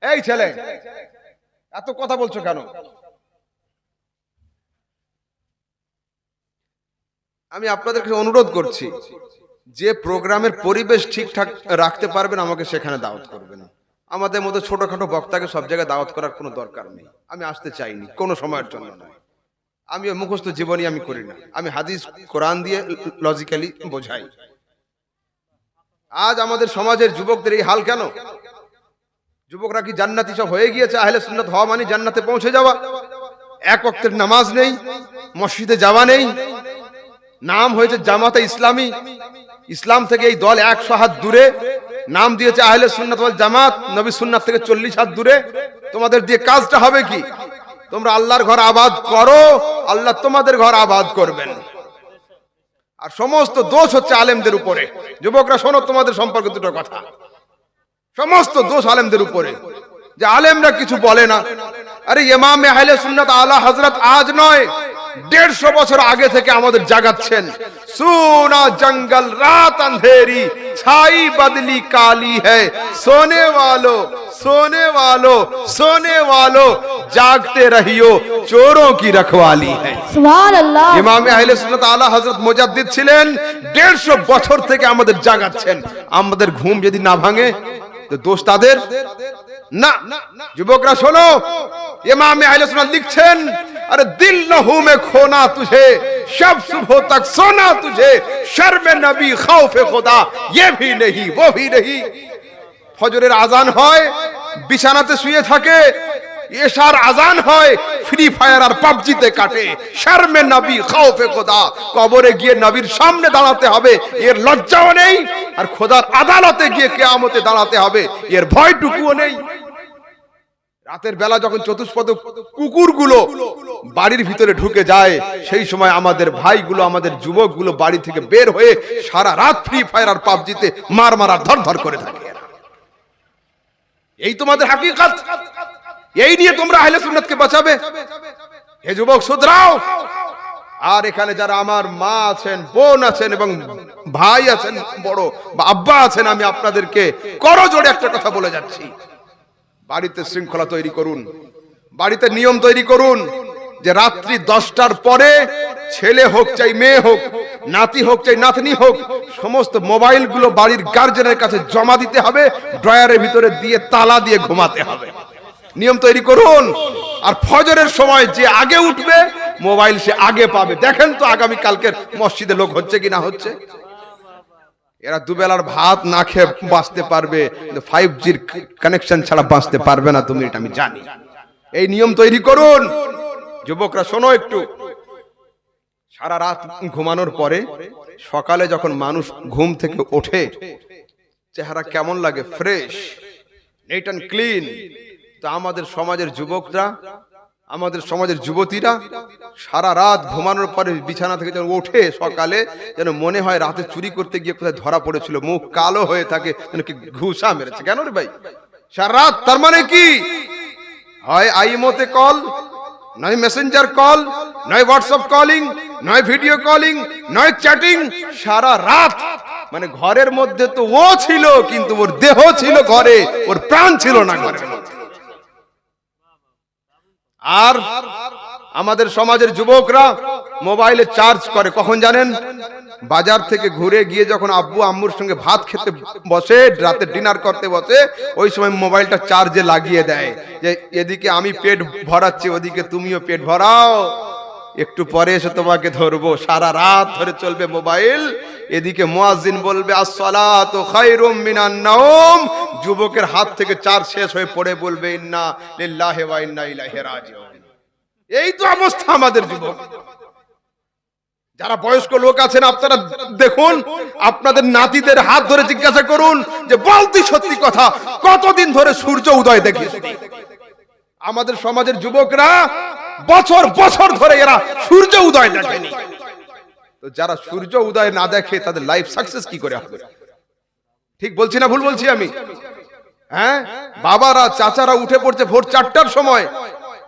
এই ছেলে, এত কথা বলছো কেন? আমি আপনাদের কাছে অনুরোধ করছি, যে প্রোগ্রামের পরিবেশ ঠিকঠাক রাখতে পারবেন আমাকে সেখানে দাওয়াত করবেন। আমাদের মতো ছোটখাটো বক্তাকে সব জায়গায় দাওয়াত করার কোনো দরকার নেই। আমি আসতে চাইনি, কোনো সময়ের জন্য নয়। আমি মুখস্থ জীবনী আমি করি না, আমি হাদিস কোরআন দিয়ে লজিক্যালি বোঝাই। আজ আমাদের সমাজের যুবকদের এই হাল কেন? যুবকরা কি জান্নাতি সব হয়ে গিয়েছে? আহলে সুন্নাত হওয়া মানে জান্নাতে পৌঁছে যাওয়া? এক ওয়াক্তের নামাজ নেই, মসজিদে যাওয়া নেই, নাম হয়েছে জামাতে ইসলামী, ইসলাম থেকে এই দল 100 হাত দূরে, নাম দিয়েছে আহলে সুন্নাত ওয়াল জামাত, নবী সুন্নাত থেকে 40 হাত দূরে। তোমাদের দিয়ে কাজটা হবে কি? তোমরা আল্লাহর ঘর আবাদ করো, আল্লাহ তোমাদের ঘর আবাদ করবেন। আর সমস্ত দোষ হচ্ছে আলেমদের উপরে। যুবকরা শোনো, তোমাদের সম্পর্কে দুটো কথা। সমস্ত দোষ আলেমদের উপরে, যে আলেমরা কিছু বলে না। আরে ইমামে আহলে সুন্নাত আলা হযরত আজ নয়, 150 বছর আগে থেকে আমাদের জাগাচ্ছেন। সুনা জঙ্গল রাত अंधेरी ছাই বদলি কালি হ্যায়, সোনে वालो सोने वालो सोने वालो जागते रहियो, चोरों की रखवाली है। সুবহান আল্লাহ। ইমামে আহলে সুন্নাত আলা হযরত মুজাদ্দিদ ছিলেন, 150 বছর থেকে আমাদের জাগাচ্ছেন। আমাদের ঘুম যদি না ভাঙে তো দোষ তাদের না। যুবকরা শোনো, ইমামে আহলে সুন্নাত লিখছেন, अरे दिल नहू में खोना तुझे, शब सुबह तक सोना तुझे, शर्म नबी खौफ खुदा ये भी नहीं वो भी नहीं। ফজরের আজান হয়, বিছানাতে শুয়ে থাকে। এশার আজান হয়, ফ্রি ফায়ার আর পাবজিতে কাটে। শর্মে নবী খৌফে খোদা, কবরে গিয়ে নবীর সামনে দাঁড়াতে হবে, এর লজ্জাও নেই। আর খোদার আদালতে গিয়ে কিয়ামতে দাঁড়াতে হবে, এর ভয়টুকুও নেই। রাতের বেলা যখন চতুষ্পদ কুকুরগুলো বাড়ির ভিতরে ঢুকে যায়, সেই সময় আমাদের ভাইগুলো, আমাদের যুবকগুলো বাড়ি থেকে বের হয়ে সারা রাত ফ্রি ফায়ার আর পাবজিতে মার ধর ধর করে থাকে। এই তোমাদের হাকিকত, এই নিয়ে তোমরা আহলে সুন্নাতকে বাঁচাবে? হে যুবক, শুধরাও। আর এখানে যারা আমার মা আছেন, বোন আছেন এবং ভাই আছেন, বড় বা আব্বা আছেন, আমি আপনাদেরকে করজোড়ে একটা কথা বলে যাচ্ছি, বাড়িতে শৃঙ্খলা তৈরি করুন, বাড়িতে নিয়ম তৈরি করুন, যে রাত্রি 10টার পরে ছেলে হোক চাই মেয়ে হোক, নাতি হোক চাই নাতনি হোক, সমস্ত মোবাইলগুলো বাড়ির গার্জেনের কাছে জমা দিতে হবে, ড্রয়ারের ভিতরে দিয়ে তালা দিয়ে ঘুমাতে হবে। নিয়ম তৈরি করুন। আর ফজরের সময় যে আগে উঠবে মোবাইল সে আগে পাবে। দেখেন তো আগামী কালকের মসজিদে লোক হচ্ছে কি না হচ্ছে। এরা দুবেলার ভাত না খেয়ে বাঁচতে পারবে, 5Gর কানেকশন ছাড়া বাঁচতে পারবে না, তুমি এটা আমি জানি। এই নিয়ম তৈরি করুন। যুবকরা শোনো একটু, সারা রাত ঘুমানোর পরে সকালে যখন মানুষ ঘুম থেকে ওঠে, চেহারা কেমন লাগে? Fresh, neat and clean. তো আমাদের সমাজের যুবকরা, আমাদের সমাজের যুবতীরা সারা রাত ঘুমানোর পরে বিছানা থেকে যখন ওঠে সকালে, যেন মনে হয় রাতে চুরি করতে গিয়ে কোথায় ধরা পড়েছিল, মুখ কালো হয়ে থাকে, যেন কি ঘুষা মেরেছে। কেন রে ভাই সারা রাত? তার মানে কি? হয় আইমোতে কল, নয় মেসেঞ্জার কল, নয় হোয়াটসঅ্যাপ কলিং, নয় ভিডিও কলিং, নয় চ্যাটিং, সারা রাত। মানে ঘরের মধ্যে তো ও ছিল, কিন্তু ওর দেহ ছিল ঘরে, ওর প্রাণ ছিল না ঘরের মধ্যে। আর আমাদের সমাজের যুবকরা মোবাইলে চার্জ করে কখন জানেন? বাজার থেকে ঘুরে গিয়ে যখন আব্বু আম্মুর সঙ্গে ভাত খেতে বসে, রাতে ডিনার করতে বসে, ওই সময় মোবাইলটা চার্জে লাগিয়ে দেয়, যে এদিকে আমি পেট ভরাচ্ছি, ওদিকে তুমিও পেট ভরাও, একটু পরে এসে তোমাকে ধরবো। সারা রাত ধরে চলবে মোবাইল। এদিকে মুয়াজ্জিন বলবে আসসালাতু খায়রুম মিনান নাওম, যুবকের হাত থেকে চার্জ শেষ হয়ে পড়ে বলবে ইন্না লিল্লাহি ওয়া ইন্না ইলাইহি রাজিউন। এই তো অবস্থা আমাদের যুবক। যারা বয়স্ক লোক আছেন আপনারা দেখুন, আপনাদের নাতিদের হাত ধরে জিজ্ঞাসা করুন যে বলতি সত্যি কথা, কতদিন ধরে সূর্য উদয় দেখিস? আমাদের সমাজের যুবকরা বছর বছর ধরে এরা সূর্য উদয় দেখেনি। তো যারা সূর্য উদয় না দেখে তাদের লাইফ সাকসেস কি করে হবে? ঠিক বলছি না ভুল বলছি আমি? হ্যাঁ, বাবারা চাচারা উঠে পড়ছে ভোর 4টার সময়,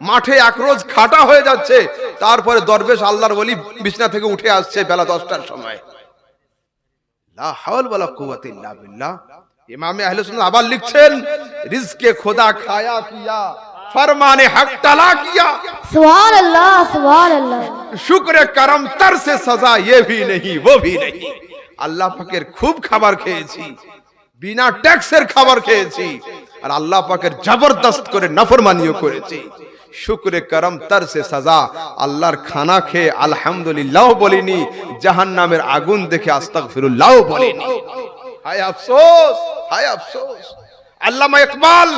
মাঠে এক রোজ খাটা হয়ে যাচ্ছে, তারপরে দরবেশ আল্লাহর ওলি বিছনা থেকে উঠে আসছে বেলা 10টার সময়। লা হাওল ওয়ালা কুওয়াতা ইল্লা বিল্লাহ। ইমামে আহলে সুন্নাত আবার লিখছেন, রিজকে খোদা খায়া কিয়া, फरमाने हक तला किया, सुभान अल्लाह, शुक्र करम तर से सजा ये भी नहीं वो भी नहीं। আল্লাহ পাকের খুব খাবার খেয়েছি, বিনা ট্যাক্সের খাবার খেয়েছি, আর আল্লাহ পাকের জবরদস্ত করে নাফরমানিও করেছি। শুকরে করম তর সে সাজা, আল্লাহর খানা খেয়ে আলহামদুলিল্লাহ বলিনি, জাহান্নামের আগুন দেখে আস্তাগফিরুল্লাহ বলিনি। হায় আফসোস, হায় আফসোস। আল্লামা ইকবাল,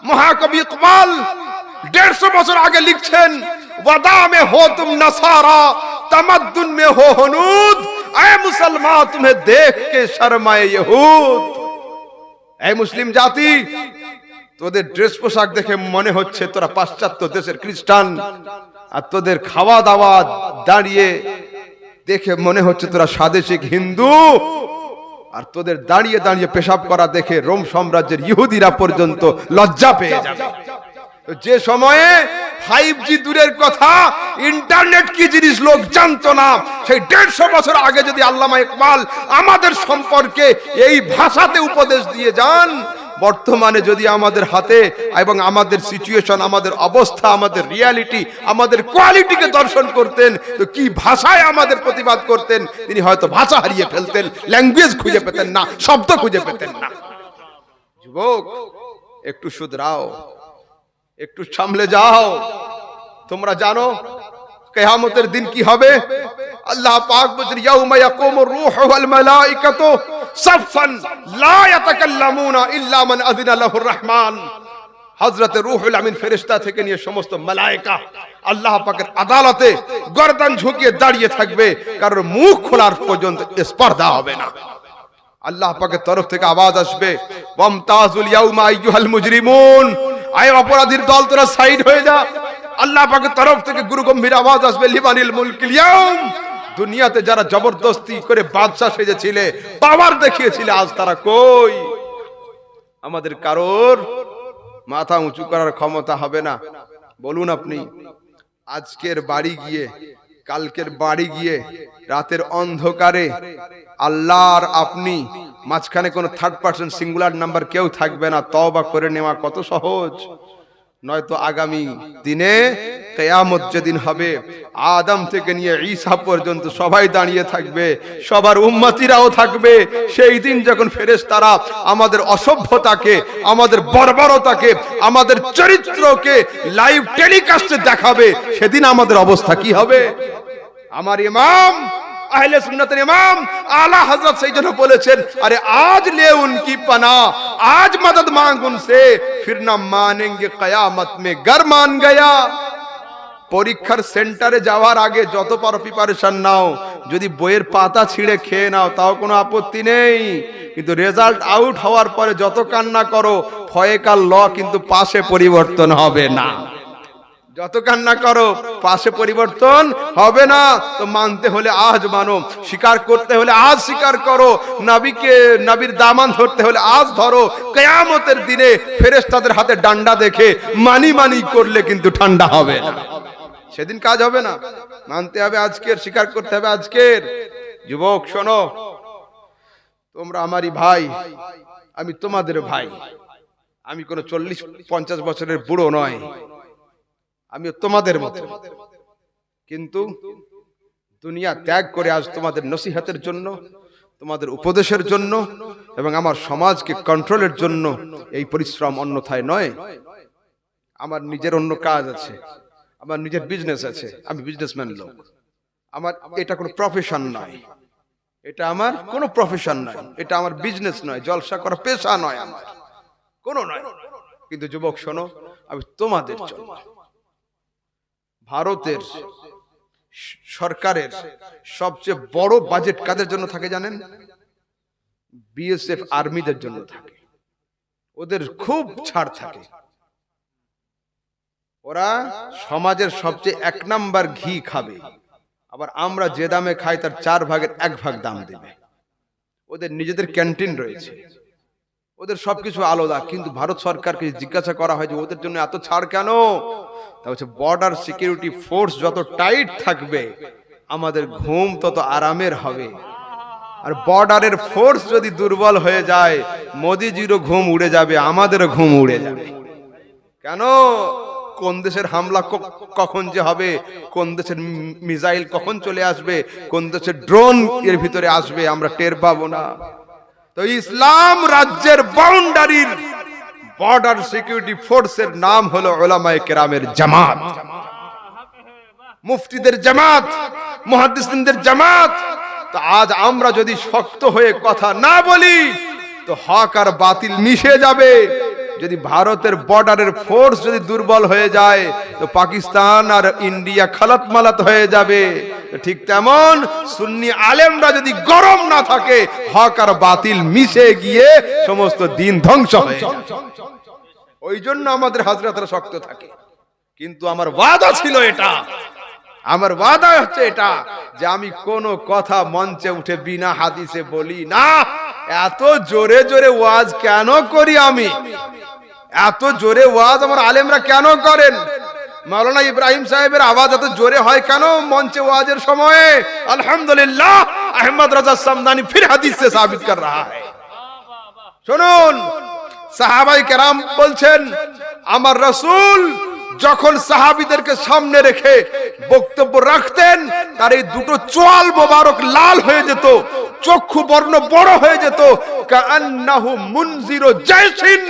মহাকবি ইকবাল 150 বছর আগে লিখছেন, ওয়াদা মে হো তুম নসারা, তমদ্দুন মে হো হনুদ, এ মুসলমান तुम्हें देख के शर्माए यहूद। এই মুসলিম জাতি, তোদের ড্রেস পোশাক দেখে মনে হচ্ছে তোরা পাশ্চাত্য দেশের খ্রিস্টান, আর তোদের খাওয়া দাওয়া দাঁড়িয়ে দেখে মনে হচ্ছে তোরা স্বাদেশিক হিন্দু, আর তোদের দাঁড়িয়ে দাঁড়িয়ে পেশাব করা দেখে রোম সাম্রাজ্যের ইহুদিরা পর্যন্ত লজ্জা পেয়ে যাবে। যে সময়ে 5G দূরের কথা, ইন্টারনেট কি জিনিস লোক জানতো না, সেই 150 বছর আগে যদি আল্লামা ইকবাল আমাদের সম্পর্কে এই ভাষাতে উপদেশ দিয়ে যান, বর্তমানে যদি আমাদের হাতে এবং আমাদের সিচুয়েশন, আমাদের অবস্থা, আমাদের রিয়ালিটি, আমাদের কোয়ালিটিকে দর্শন করতেন, তো কি ভাষায় আমাদের প্রতিবাদ করতেন, তিনি হয়তো ভাষা হারিয়ে ফেলতেন, ল্যাঙ্গুয়েজ খুঁজে পেতেন না, শব্দ খুঁজে পেতেন না। যুবক, একটু শুধরাও, একটু সামলে যাও। তোমরা জানো কিয়ামতের দিন কি হবে? আল্লাহ পাক বলেন, ইয়াউমা ইয়াকুমুর রূহু ওয়াল মালাইকাতু সাফফান লা ইয়াতাকাল্লামুনা ইল্লা মান আযিনা লাহুর রহমান। হযরতে রূহুল আমিন ফেরেশতা থেকে নিয়ে সমস্ত মালায়েকা আল্লাহ পাকের আদালতে গর্দান ঝুঁকিয়ে দাঁড়িয়ে থাকবে, কারোর মুখ খোলার পর্যন্ত স্পর্ধা হবে না। আল্লাহ পাকের তরফ থেকে আওয়াজ আসবে, ওয়ামতাজুল ইয়াউমা আইয়ুহাল মুজরিমুন, আয় অপরাধীর দল তোরা সাইড হয়ে যা। আল্লাহ পাকের তরফ থেকে গুরু গম্ভীর আওয়াজ আসবে, লিমানিল মুলকিল ইয়াউম, দুনিয়াতে যারা জবরদস্তি করে বাদশা সেজেছিলে, পাওয়ার দেখিয়েছিলে, আজ তারা কই? আমাদের কারোর মাথা উঁচু করার ক্ষমতা হবে না। বলুন আপনি, আজকের বাড়ি গিয়ে, কালকের বাড়ি গিয়ে, রাতের অন্ধকারে আল্লাহর আপনি মাঝখানে কোনো থার্ড পারসন সিঙ্গুলার নাম্বার কেউ থাকবে না, তওবা করে নেওয়া কত সহজ। নয়তো আগামী দিনে কিয়ামত যেদিন হবে, আদম থেকে নিয়ে ঈসা পর্যন্ত সবাই দাঁড়িয়ে থাকবে, সবার উম্মতিরাও থাকবে। সেই দিন যখন ফেরেশতারা আমাদের অসভ্যতাকে, আমাদের বর্বরতাকে, আমাদের চরিত্রকে লাইভ টেলিকাস্টে দেখাবে, সেদিন আমাদের অবস্থা কি হবে? আমার ইমাম আহলে সুন্নাতের ইমাম আলা হযরত সেই জন্য বলেছেন, আরে আজ লে উনকি পানা, আজ মদদ মাंग उनसे, फिर ना मानेंगे कियामत में घर मान गया। পরীক্ষার সেন্টারে যাওয়ার আগে যত পারো প্রিপারেশন নাও, যদি বইয়ের পাতা ছিঁড়ে খেয়ে নাও তাও কোনো আপত্তি নেই, কিন্তু রেজাল্ট আউট হওয়ার পরে যত কান্না করো, ফয়েকাল ল কিন্তু পাশে পরিবর্তন হবে না। যত কান্না করো, পাশে পরিবর্তন হবে না। তো মানতে হলে আজ মানো, স্বীকার করতে হলে আজ স্বীকার করো, নবীকে, নবীর দামান ধরতে হলে আজ ধরো। কিয়ামতের দিনে ফেরেশতাদের হাতে ডান্ডা দেখে মানি মানি করলে কিন্তু ঠান্ডা হবে না, সেদিন কাজ হবে না। মানতে হবে আজকের, স্বীকার করতে হবে আজকের। যুবক শোনো, তোমরা আমারই ভাই, আমি তোমাদের ভাই। আমি কোনো 40-50 বছরের বুড়ো নয়, আমি তোমাদের মতো, কিন্তু দুনিয়া ত্যাগ করে আজ তোমাদের নসিহতের জন্য, তোমাদের উপদেশের জন্য এবং আমার সমাজকে কন্ট্রোলের জন্য এই পরিশ্রম, অন্যথায় নয়। আমার নিজের অন্য কাজ আছে, আমার নিজের বিজনেস আছে, আমি বিজনেসম্যান লোক। আমার এটা কোনো প্রফেশন নয়, এটা আমার কোনো প্রফেশন নয়, এটা আমার বিজনেস নয়, জলসা করা পেশা নয়, আমার কোনো নয়। কিন্তু যুবক শোনো, আমি তোমাদের জন্য, ভারতের সরকারের সবচেয়ে বড় বাজেট কাদের জন্য থাকে জানেন? বিএসএফ আর্মিদের জন্য থাকে। ওদের খুব ছাড় থাকে। ওরা সমাজের সবচেয়ে 1 নাম্বার ঘি খাবে, আবার আমরা যে দামে খাই তার 4 ভাগের 1 ভাগ দাম দেবে। ওদের নিজেদের ক্যান্টিন রয়েছে, ওদের সবকিছু আলাদা। কিন্তু ভারত সরকারকে জিজ্ঞাসা করা হয় যে ওদের জন্য এত ছাড় কেন? তা হচ্ছে বর্ডার সিকিউরিটি ফোর্স যত টাইট থাকবে, আমাদের ঘুম তত আরামের হবে। আর বর্ডারের ফোর্স যদি দুর্বল হয়ে যায়, মোদিজিরও ঘুম উড়ে যাবে, আমাদেরও ঘুম উড়ে যাবে। কেন? কোন দেশের হামলা কখন যে হবে, কোন দেশের মিসাইল কখন চলে আসবে, কোন দেশের ড্রোন এর ভিতরে আসবে, আমরা টের পাবো না। তো ইসলাম রাজ্যের বাউন্ডারির বর্ডার সিকিউরিটি ফোর্সের নাম হলো উলামায়ে কেরামের জামাত, মুফতিদের জামাত, মুহাদ্দিসিনদের জামাত। তো আজ আমরা যদি শক্ত হয়ে কথা না বলি তো হক আর বাতিল মিশে যাবে। যদি ভারতের বর্ডারের ফোর্স যদি দুর্বল হয়ে যায় তো পাকিস্তান আর ইন্ডিয়া খালাত মালাত হয়ে যাবে। ঠিক তেমন সুন্নি আলেমরা যদি গরম না থাকে, হক আর বাতিল মিশে গিয়ে সমস্ত দিন ধ্বংস হয়ে যাবে। ওই জন্য আমাদের হাজরাতরা শক্ত থাকে। কিন্তু আমার ওয়াদা ছিল এটা, আমার ওয়াদা হচ্ছে এটা যে আমি কোন কথা মঞ্চে উঠে বিনা হাদিসে বলি না। এত জোরে জোরে ওয়াজ কেন করি আমি? এত জোরে ওয়াজ আমার আলেমরা কেন করেন? মাওলানা ইব্রাহিম সাহেবের আওয়াজ এত জোরে হয় কেন মঞ্চে ওয়াজের সময়ে? আলহামদুলিল্লাহ, আহমদ রাজা সামদানি ফির হাদিস से साबित कर रहा है। শুনুন, সাহাবায়ে কেরাম বলছেন আমার রাসূল যখন সাহাবীদেরকে সামনে রেখে বক্তব্য রাখতেন, তার এই দুটো চোয়াল মোবারক লাল হয়ে যেত, চক্ষু বর্ণ বড় হয়ে যেত, কাআন্নাহু মুনজিরু জায়শিন,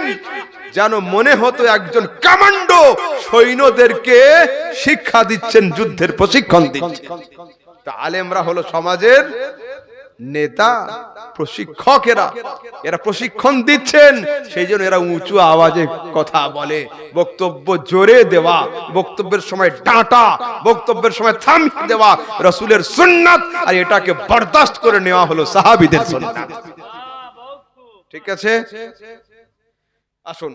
যেন মনে হতো একজন কমান্ডো সৈন্যদেরকে শিক্ষা দিচ্ছেন, যুদ্ধের প্রশিক্ষণ দিচ্ছেন। তা আলেমরা হলো সমাজের নেতা, প্রশিক্ষকেরা, এরা প্রশিক্ষণ দিচ্ছেন, সেই জন্য এরা উঁচু আওয়াজে কথা বলে। বক্তব্য জোরে দেওয়া, বক্তব্যের সময় ডাঁটা, বক্তব্যের সময় থামিয়ে দেওয়া রাসূলের সুন্নাত, আর এটাকে বরদাস্ত করে নেওয়া হলো সাহাবীদের সুন্নাত। ঠিক আছে, আসুন।